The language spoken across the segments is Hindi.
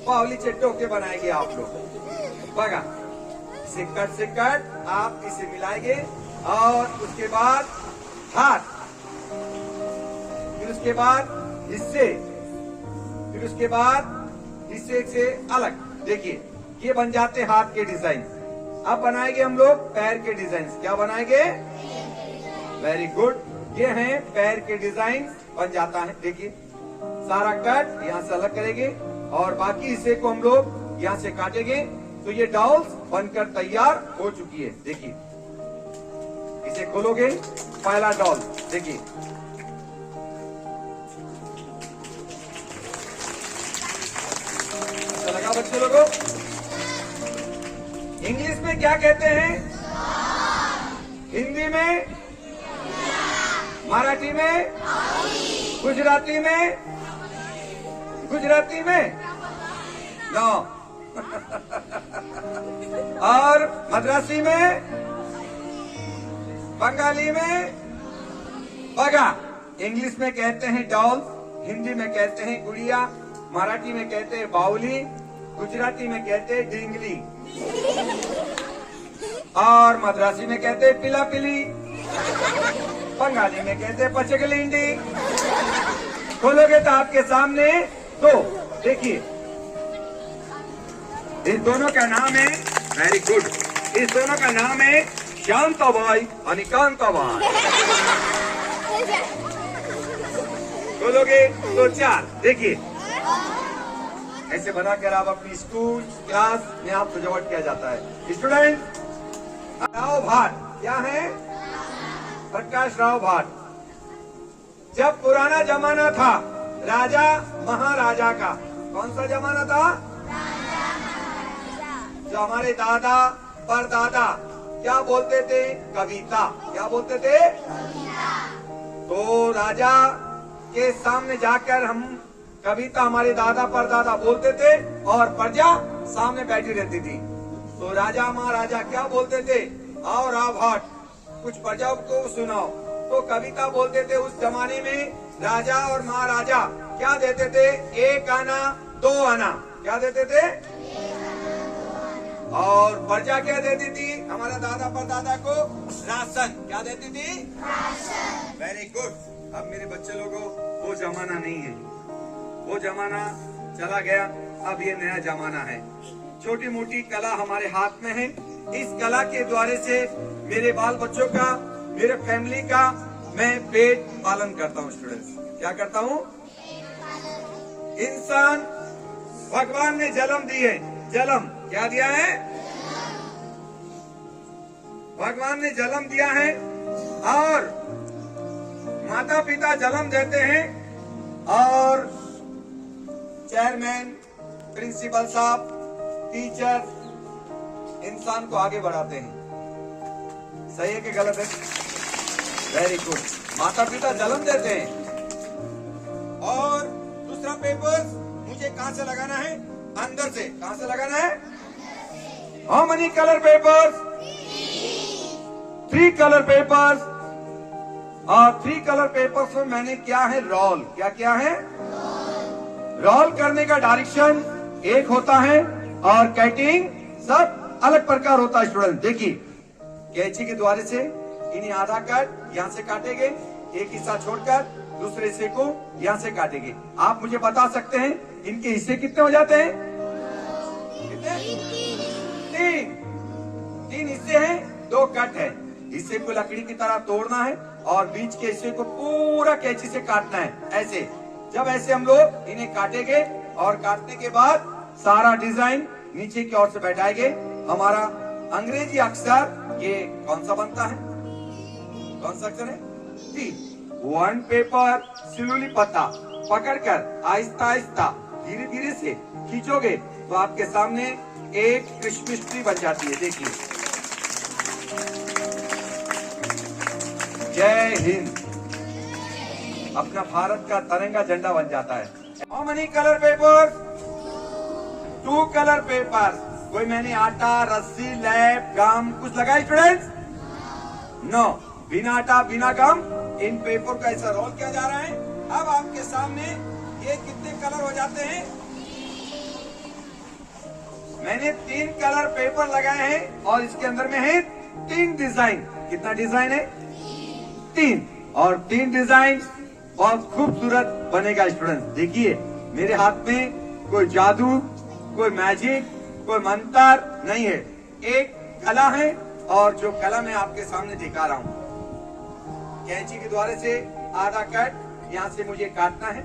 बाहुली चट्टो के बनाएंगे आप लोग। बगा इसे कट से कट आप इसे मिलाएंगे और उसके बाद हाथ, फिर उसके बाद हिस्से, फिर उसके बाद हिस्से से अलग। देखिए ये बन जाते हाथ के डिजाइन। अब बनाएंगे हम लोग पैर के डिजाइन। क्या बनाएंगे? वेरी गुड, ये हैं पैर के डिजाइन बन जाता है। देखिए सारा कट यहाँ से अलग करेंगे और बाकी हिस्से को हम लोग यहाँ से काटेंगे। तो ये डॉल्स बनकर तैयार हो चुकी है। देखिए इसे खोलोगे, पहला डॉल देखिए, अच्छा लगा बच्चे लोगों? इंग्लिश में क्या कहते हैं? हिंदी में, मराठी में, गुजराती में, गुजराती में नो और मद्रासी में, बंगाली में बगा। इंग्लिश में कहते हैं डॉल, हिंदी में कहते हैं गुड़िया, मराठी में कहते हैं बाउली, गुजराती में कहते हैं डिंगली और मद्रासी में कहते हैं पिला पिली, बंगाली में कहते हैं पचगलिंडी। खोलोगे तो आपके सामने दो, देखिए इस दोनों का नाम है, वेरी गुड, इस दोनों का नाम है शांताबाई और कांताबाई। खोलोगे तो चार, देखिए ऐसे बनाकर आप अपनी स्कूल क्लास में आप सजावट किया जाता है। स्टूडेंट राव भाट, क्या है? प्रकाश राव भाट। जब पुराना जमाना था राजा महाराजा का, कौन सा जमाना था? जो हमारे दादा परदादा क्या बोलते थे? कविता। क्या बोलते थे? तो राजा के सामने जाकर हम कविता हमारे दादा परदादा बोलते थे और प्रजा सामने बैठी रहती थी। तो राजा महाराजा क्या बोलते थे? आओ राव भाट कुछ प्रजा को सुनाओ। तो कविता बोलते थे। उस जमाने में राजा और महाराजा क्या देते थे? एक आना दो आना। क्या देते थे? और प्रजा क्या देती थी? हमारा दादा परदादा को राशन। क्या देती थी? राशन। Very good. अब मेरे बच्चे लोगों, वो जमाना नहीं है, वो जमाना चला गया। अब ये नया जमाना है। छोटी मोटी कला हमारे हाथ में है। इस कला के द्वारा से मेरे बाल बच्चों का, मेरे फैमिली का मैं पेट पालन करता हूँ। स्टूडेंट्स क्या करता हूँ? इंसान भगवान ने जन्म दी है। जन्म क्या दिया है? भगवान ने जन्म दिया है और माता पिता जन्म देते हैं और चेयरमैन, प्रिंसिपल साहब, टीचर इंसान को आगे बढ़ाते हैं। सही है कि गलत है? Very good. माता पिता जन्म देते हैं। और दूसरा पेपर मुझे कहां से लगाना है? अंदर से। कहां से लगाना है? How many colour papers? 3 colour papers. और 3 कलर पेपर्स में मैंने क्या है? रोल। क्या क्या है? रोल करने का डायरेक्शन एक होता है और कटिंग सब अलग प्रकार होता है। स्टूडेंट देखिए, कैंची के द्वारा से इन्हें आधा कट यहाँ से काटेंगे, एक हिस्सा छोड़कर दूसरे हिस्से को यहाँ से काटेंगे। आप मुझे बता सकते हैं इनके हिस्से कितने हो जाते हैं? कितने? 3 हिस्से हैं, 2 कट है। हिस्से को लकड़ी की तरह तोड़ना है और बीच के हिस्से को पूरा कैंची से काटना है। ऐसे जब ऐसे हम लोग इन्हें काटेंगे और काटने के बाद सारा डिजाइन नीचे की ओर से बैठाएंगे। हमारा अंग्रेजी अक्षर ये कौन सा बनता है? कौन सा अक्षर है? टी। 1 पेपर स्लोली पत्ता पकड़कर आहिस्ता आहिस्ता धीरे धीरे से खींचोगे तो आपके सामने एक क्रिसमस ट्री बन जाती है। देखिए, जय हिंद। अपना भारत का तिरंगा झंडा बन जाता है। How many colour paper? 2 colour paper. कोई मैंने आटा, रस्सी, लैप, गम कुछ लगाई स्टूडेंट्स? नो, बिना आटा बिना गम इन पेपर का ऐसा रोल किया जा रहा है। अब आपके सामने ये कितने कलर हो जाते हैं? मैंने 3 कलर पेपर लगाए हैं और इसके अंदर में है 3 डिजाइन। कितना डिजाइन है? 3। और 3 डिजाइन बहुत खूबसूरत बनेगा स्टूडेंट। देखिए मेरे हाथ में कोई जादू, कोई मैजिक, कोई मंत्र नहीं है। एक कला है और जो कला मैं आपके सामने दिखा रहा हूँ। कैंची के द्वारा से आधा कट यहाँ से मुझे काटना है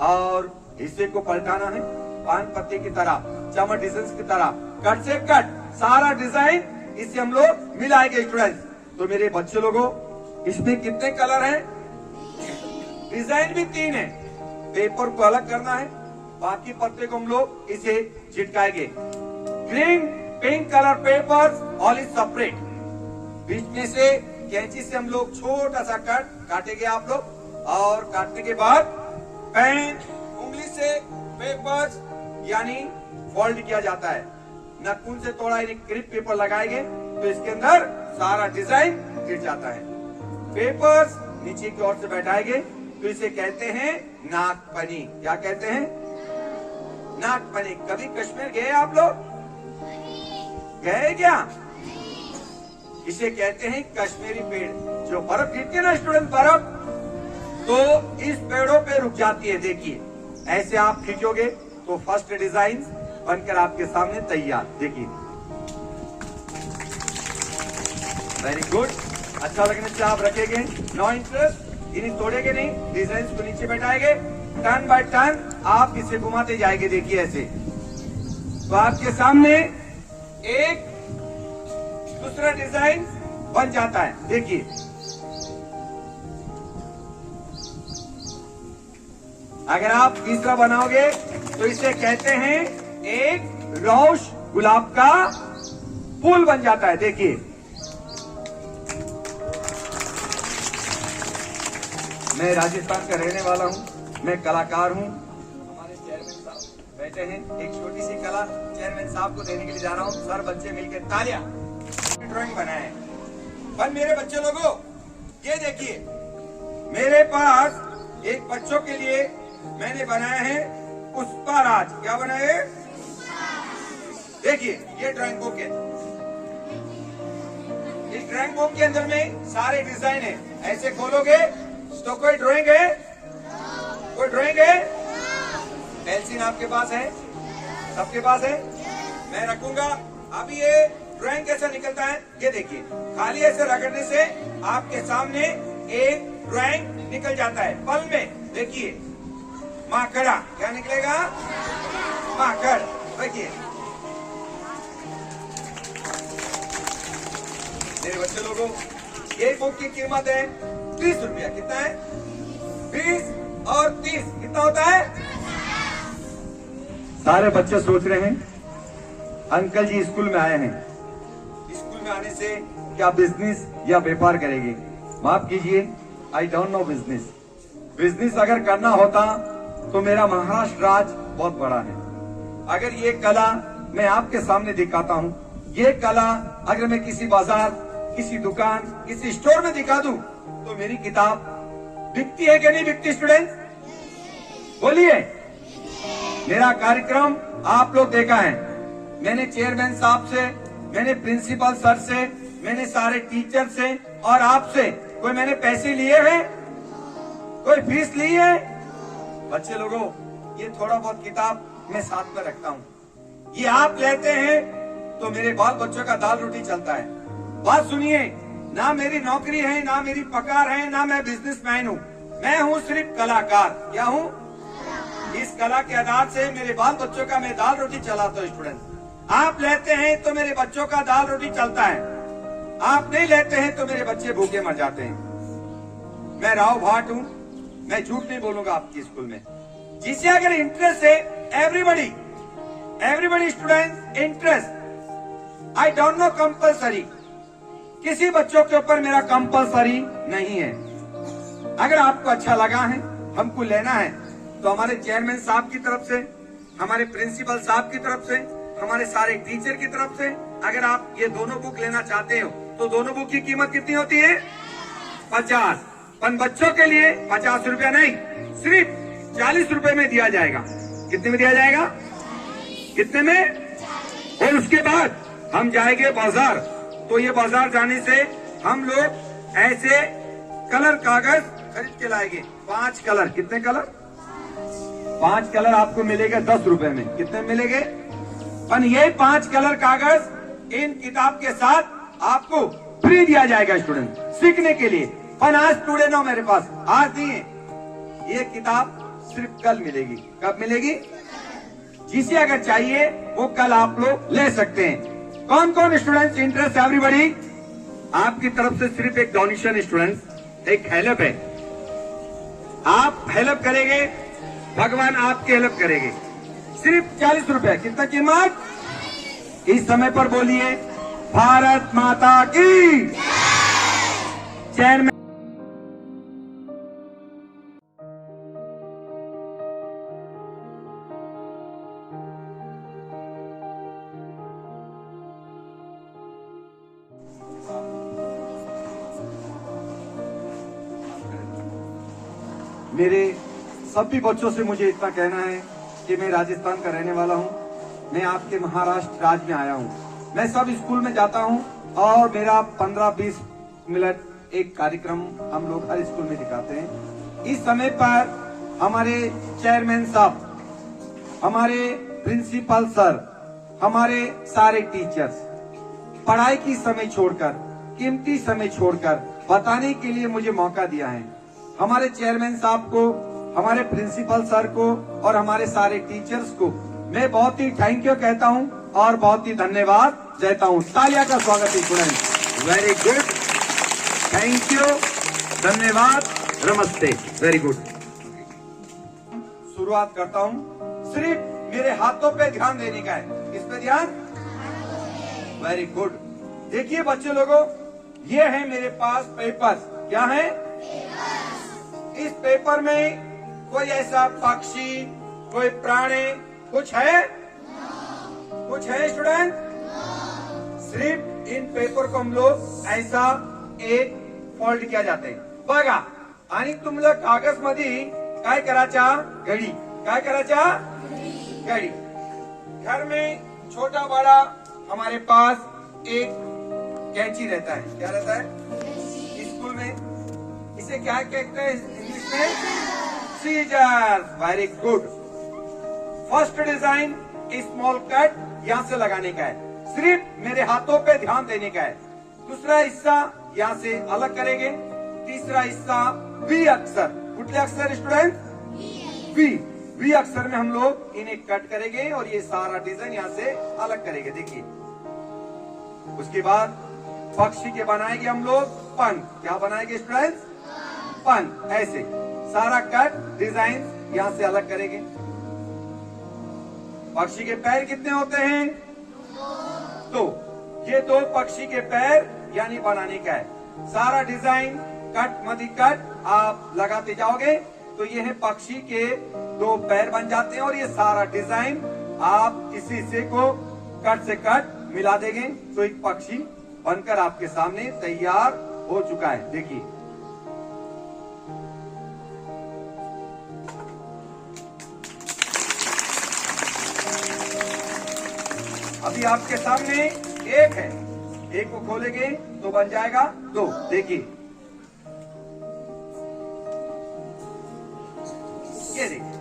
और हिस्से को पलटाना है पान पत्ते की तरह, चमड़ डिजाइन की तरह, कट से कट सारा डिजाइन इससे हम लोग मिलाएंगे स्टूडेंट। तो मेरे बच्चे लोगों, इसमें कितने कलर हैं? डिजाइन भी 3 है। पेपर को अलग करना है, बाकी पत्ते को हम लोग इसे चिटकाएंगे। Green pink colour papers all is separate. बीच में से कैंची से हम लोग छोटा सा कट काटेंगे आप लोग, और काटने के बाद पेन उंगली से पेपर्स यानी फोल्ड किया जाता है। नाखून से थोड़ा क्रिप पेपर लगाएंगे तो इसके अंदर सारा डिजाइन गिर जाता है। पेपर्स नीचे की ओर से बैठाएंगे तो इसे कहते हैं नागफनी। क्या कहते हैं? नागफनी। कभी कश्मीर गए आप लोग? गए क्या? इसे कहते हैं कश्मीरी पेड़। जो बर्फ गिरती है ना स्टूडेंट, बर्फ, तो इस पेड़ों पे रुक जाती है। देखिए ऐसे आप खींचोगे तो फर्स्ट डिजाइन बनकर आपके सामने तैयार। देखिए वेरी गुड। अच्छा लगने से आप रखेंगे। नो इंटरेस्ट, इन्हें तोड़ेंगे नहीं, डिजाइन को नीचे बैठाएंगे। टर्न बाय टर्न आप इसे घुमाते जाएंगे। देखिए ऐसे तो आपके सामने एक दूसरा डिजाइन बन जाता है। देखिए अगर आप तीसरा बनाओगे तो इसे कहते हैं एक रोज गुलाब का फूल बन जाता है। देखिए मैं राजस्थान का रहने वाला हूँ, मैं कलाकार हूँ। हमारे चेयरमैन साहब बैठे हैं। एक छोटी सी कला चेयरमैन साहब को देने के लिए जा रहा हूँ। सर बच्चे मिलकर तालियां। ड्राइंग बनाए पर मेरे बच्चे लोगों, ये देखिए मेरे पास एक बच्चों के लिए मैंने बनाया है पुष्पराज। क्या बनाए? देखिए ये ड्राइंग बुक है। इस ड्राइंग बुक के अंदर में सारे डिजाइन है। ऐसे खोलोगे तो कोई ड्राइंग है? कोई ड्राइंग है? पेंसिल आपके पास है? सबके पास है? मैं रखूंगा। अब ये ड्राइंग कैसा निकलता है ये देखिए। खाली ऐसे रगड़ने से आपके सामने एक ड्राइंग निकल जाता है पल में। देखिए माकड़ा, क्या निकलेगा? माकड़। देखिए मेरे बच्चे लोगों, ये बुक की कीमत है 30 रुपया। कितना है? 20 और 30 कितना होता है? सारे बच्चे सोच रहे हैं अंकल जी स्कूल में आए हैं, स्कूल में आने से क्या बिजनेस या व्यापार करेंगे? माफ कीजिए, I don't know business. Business अगर करना होता तो मेरा महाराष्ट्र राज्य बहुत बड़ा है। अगर ये कला मैं आपके सामने दिखाता हूँ, ये कला अगर मैं किसी बाजार, किसी दुकान, किसी स्टोर में दिखा दूं तो मेरी किताब बिकती है कि नहीं बिकती? स्टूडेंट बोलिए। मेरा कार्यक्रम आप लोग देखा है। मैंने चेयरमैन साहब से, मैंने प्रिंसिपल सर से, मैंने सारे टीचर से और आपसे कोई मैंने पैसे लिए हैं? कोई फीस ली है? बच्चे लोगों, ये थोड़ा बहुत किताब मैं साथ में रखता हूँ। ये आप लेते हैं तो मेरे बाल बच्चों का दाल रोटी चलता है। बात सुनिए, ना मेरी नौकरी है, ना मेरी पगार है, ना मैं बिजनेसमैन हूँ। मैं हूँ सिर्फ कलाकार। क्या हूँ? इस कला के आधार से मेरे बाल बच्चों का मैं दाल रोटी चलाता हूँ। स्टूडेंट आप लेते हैं तो मेरे बच्चों का दाल रोटी चलता है, आप नहीं लेते हैं तो मेरे बच्चे भूखे मर जाते हैं। मैं राव भाट हूँ, मैं झूठ नहीं बोलूंगा आपकी स्कूल में। जिसे अगर इंटरेस्ट है, everybody student interest, I don't know compulsory. किसी बच्चों के ऊपर मेरा कंपल्सरी नहीं है। अगर आपको अच्छा लगा है, हमको लेना है, तो हमारे चेयरमैन साहब की तरफ से, हमारे प्रिंसिपल साहब की तरफ से, हमारे सारे टीचर की तरफ से अगर आप ये दोनों बुक लेना चाहते हो तो दोनों बुक की कीमत कितनी होती है? 50। पर बच्चों के लिए 50 रुपया नहीं, सिर्फ 40 रुपए में दिया जाएगा। कितने में दिया जाएगा? कितने में? और उसके बाद हम जाएंगे बाजार। तो ये बाजार जाने से हम लोग ऐसे कलर कागज खरीद के लाएंगे। 5 कलर, कितने कलर? 5 कलर आपको मिलेगा 10 रुपए में। कितने मिलेंगे? पर ये 5 कलर कागज इन किताब के साथ आपको फ्री दिया जाएगा स्टूडेंट, सीखने के लिए। पर आज स्टूडेंट हो मेरे पास, आज नहीं है। ये किताब सिर्फ कल मिलेगी। कब मिलेगी? जिसे अगर चाहिए वो कल आप लोग ले सकते हैं। कौन कौन स्टूडेंट्स इंटरेस्ट? एवरीबॉडी। आपकी तरफ से सिर्फ एक डोनेशन स्टूडेंट्स, एक हेल्प है। आप हेल्प करेंगे, भगवान आपकी हेल्प करेंगे। सिर्फ 40 रुपए। कितना कीमत? इस समय पर बोलिए भारत माता की। चेयरमैन मेरे सभी बच्चों से मुझे इतना कहना है कि मैं राजस्थान का रहने वाला हूं। मैं आपके महाराष्ट्र राज्य में आया हूं। मैं सब स्कूल में जाता हूं और मेरा 15-20 मिनट एक कार्यक्रम हम लोग हर स्कूल में दिखाते हैं। इस समय पर हमारे चेयरमैन साहब, हमारे प्रिंसिपल सर, हमारे सारे टीचर्स पढ़ाई की समय छोड़कर, कीमती समय छोड़कर बताने के लिए मुझे मौका दिया है। हमारे चेयरमैन साहब को, हमारे प्रिंसिपल सर को और हमारे सारे टीचर्स को मैं बहुत ही थैंक यू कहता हूं और बहुत ही धन्यवाद देता हूं। तालियां का स्वागत है student. Very good, thank you, धन्यवाद, नमस्ते, वेरी गुड। शुरुआत करता हूं। सिर्फ मेरे हाथों पे ध्यान देने का है। किस पे ध्यान? Very good. देखिए बच्चे लोगों, ये है मेरे पास पेपर्स। क्या है? इस पेपर में कोई ऐसा पक्षी, कोई प्राणी कुछ है? कुछ है स्टूडेंट? सिर्फ इन पेपर को हम लोग ऐसा एक फोल्ड किया जाते हैं बघा। आणि तुमला कागज मध्ये काय करायचा? घडी। काय करायचा? घडी। घर में छोटा बड़ा हमारे पास एक कैंची रहता है। क्या रहता है? स्कूल में इसे क्या कहते हैं इंग्लिश में? Scissors. Very good. First design small cut यहाँ से लगाने का है। सिर्फ मेरे हाथों पे ध्यान देने का है। दूसरा हिस्सा यहाँ से अलग करेंगे। तीसरा हिस्सा वी अक्षर। कुठले अक्षर स्टूडेंट? वी। वी अक्षर में हम लोग इन्हें कट करेंगे और ये सारा डिजाइन यहाँ से अलग करेंगे। देखिए, उसके बाद पक्षी के बनाएंगे हम लोग पंख। क्या बनाएंगे स्टूडेंट्स? पंख। ऐसे सारा कट डिजाइन यहाँ से अलग करेंगे। पक्षी के पैर कितने होते हैं? 2। ये 2 पक्षी के पैर यानी बनाने का है। सारा डिजाइन कट मधी कट आप लगाते जाओगे तो ये है पक्षी के 2 पैर बन जाते हैं और ये सारा डिजाइन आप इसी हिस्से को कट से कट मिला देंगे तो एक पक्षी बनकर आपके सामने तैयार हो चुका है। देखिए, अभी आपके सामने एक है। एक को खोलेंगे तो बन जाएगा 2। देखिए, ये देखिए,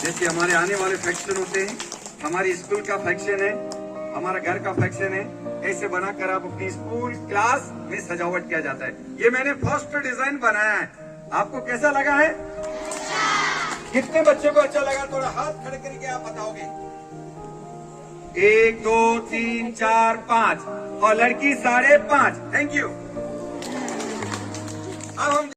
जैसे हमारे आने वाले फंक्शन होते हैं, हमारी स्कूल का फंक्शन है, हमारा घर का फंक्शन है, ऐसे बनाकर आप अपनी स्कूल क्लास में सजावट किया जाता है। ये मैंने फर्स्ट डिजाइन बनाया है। आपको कैसा लगा है? कितने बच्चों को अच्छा लगा? थोड़ा हाथ खड़े करके आप बताओगे। 1 2 3 4 5 और लड़की 5.5। Thank you. अब हम